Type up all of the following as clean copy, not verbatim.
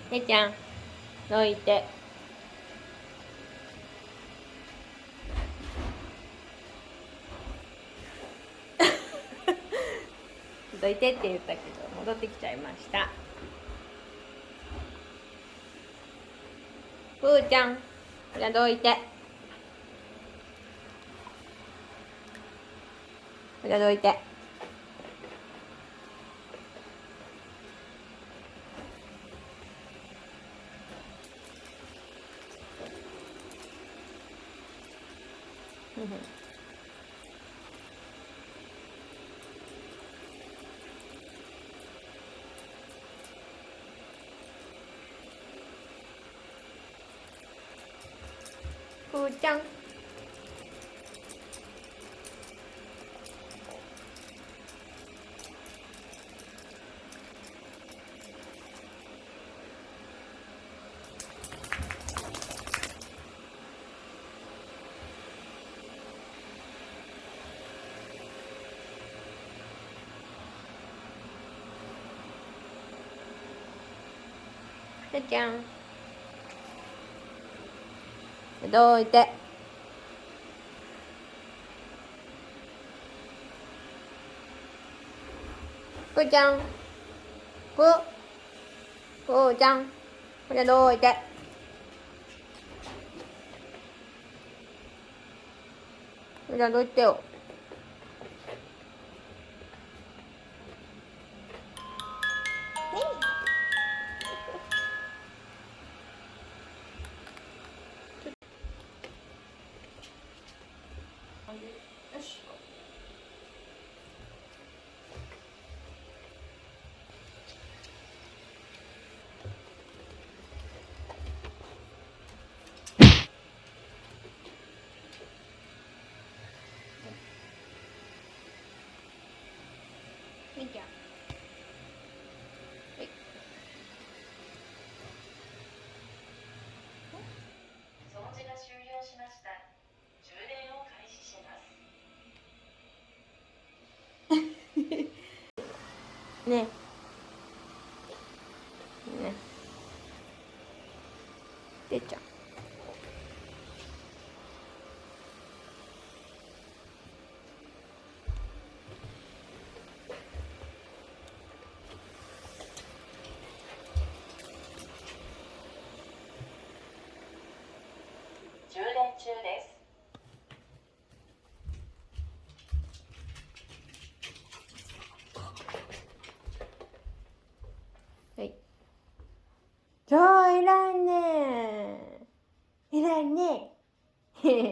てちゃん、どいて。どいてって言ったけど、戻ってきちゃいました。ぷーちゃん、じゃあどいて。じゃあどいて。ぷーちゃん。てちゃん。どいて。ぷーちゃん。ぷーちゃん。じゃあどいて。じゃあどいてよ。よし。てちゃん。はい。掃除が終了しました。充電を開始します。ね。ね。てちゃん。充電中です。はい。そう、いらんねー。いらんねー。いらんね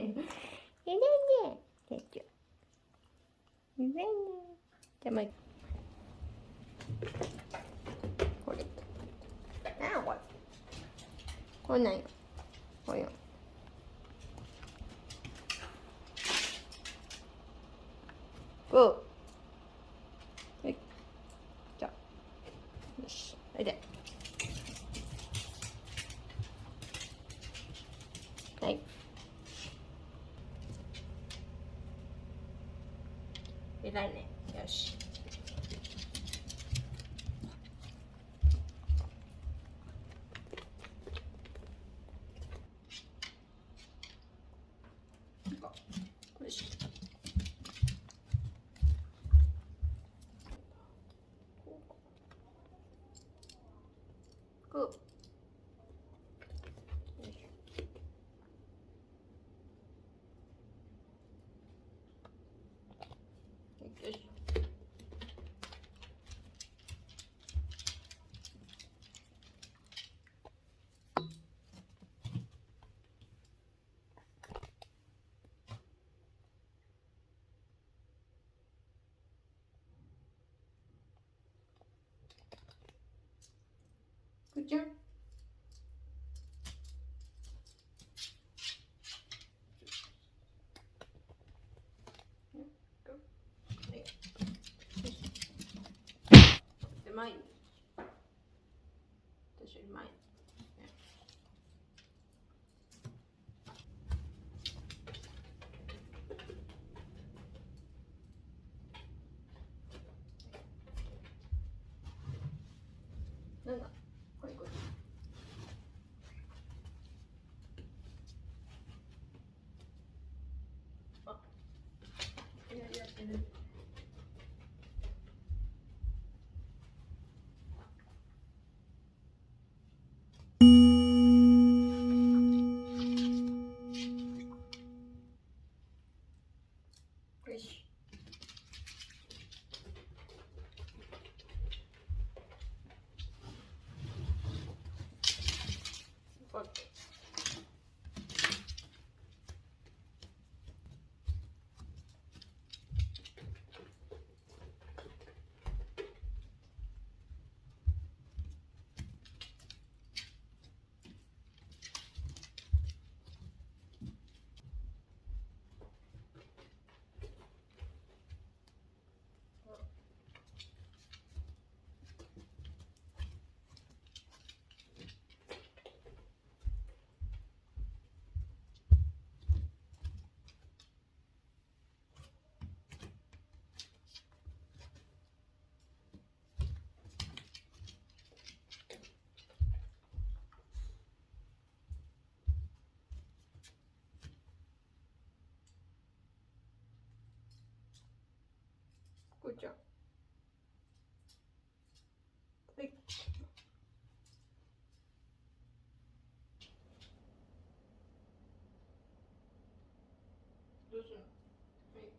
ー。てちゃん。いらんねー。じゃあもう一回。これ。なあ、これ。これなんよ。これよ。グー。はい。じゃあ。よし。それで。はい。いらんね。よし。よし。グー。よし。くちゃん。で、前に。私より前に。なんだちゃん。はい。どうするの？はい。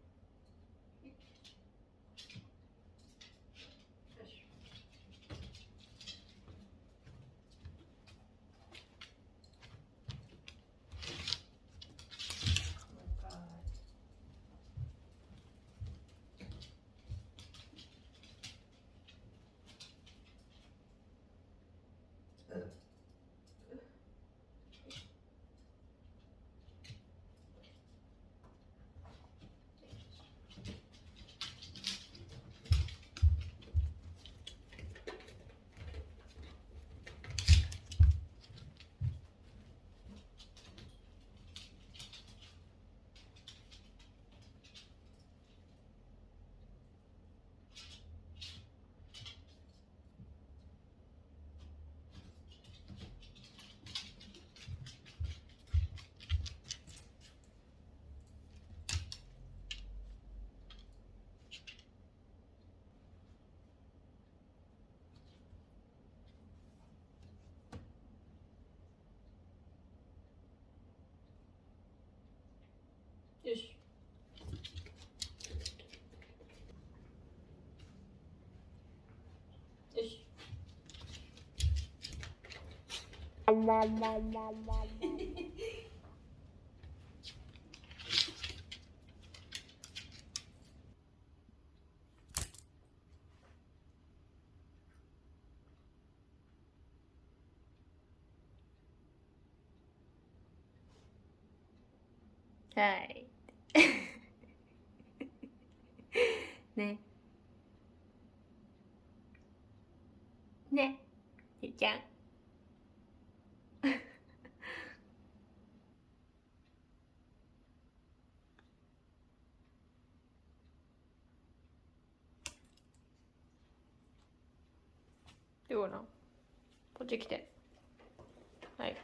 よし。よし。よし。はい。ね。ね。ゆうちゃん。どうなの？こっち来て。はい。